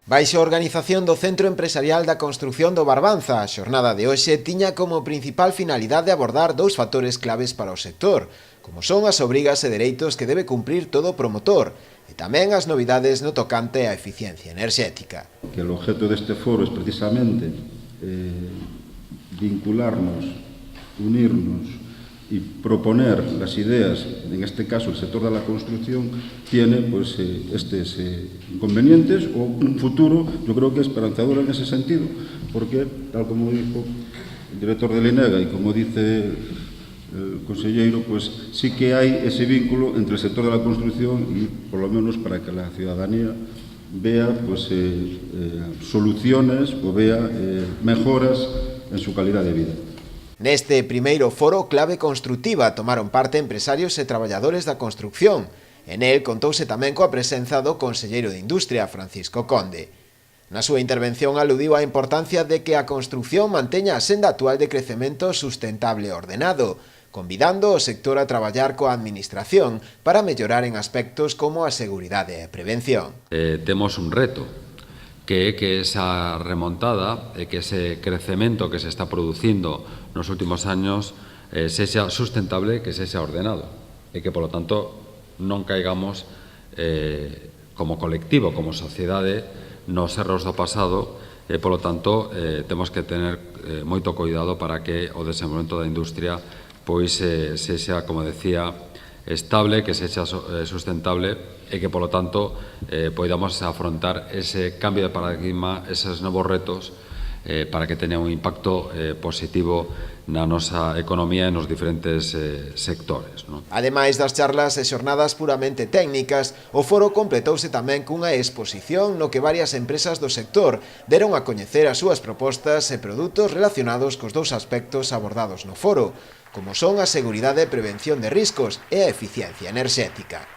Baixo a organización do Centro Empresarial da Construción do Barbanza, a xornada de hoxe tiña como principal finalidade abordar dous factores claves para o sector, como son as obrigas e dereitos que debe cumprir todo promotor, e tamén as novidades no tocante á eficiencia enerxética. Que o objeto deste foro é precisamente vincularnos, unirnos y proponer las ideas, en este caso el sector de la construcción tiene pues estos inconvenientes o un futuro, yo creo que esperanzador en ese sentido, porque tal como dijo el director del INEGA y como dice el consejero, pues sí que hay ese vínculo entre el sector de la construcción y por lo menos para que la ciudadanía vea pues soluciones o vea mejoras en su calidad de vida. Neste primeiro foro clave construtiva tomaron parte empresarios e traballadores da construcción. En el contouse tamén coa presenza do conselleiro de Industria, Francisco Conde. Na súa intervención aludiu á importancia de que a construcción manteña a senda actual de crecemento sustentable e ordenado, convidando o sector a traballar coa administración para mellorar en aspectos como a seguridade e a prevención. Temos un reto, que é que esa remontada e que ese crecemento que se está producindo nos últimos años sexa sustentable, que sexa ordenado e que, polo tanto, non caigamos como colectivo, como sociedade, nos erros do pasado e, polo tanto, temos que tener moito cuidado para que o desenvolvemento da industria pois sexa, como decía, estable, que sexa sustentable e que, polo tanto, podamos afrontar ese cambio de paradigma, eses novos retos, para que teña un impacto positivo na nosa economía e nos diferentes sectores. Ademais das charlas e xornadas puramente técnicas, o foro completouse tamén cunha exposición no que varias empresas do sector deron a coñecer as súas propostas e produtos relacionados cos dous aspectos abordados no foro, como son a seguridade e prevención de riscos e a eficiencia enerxética.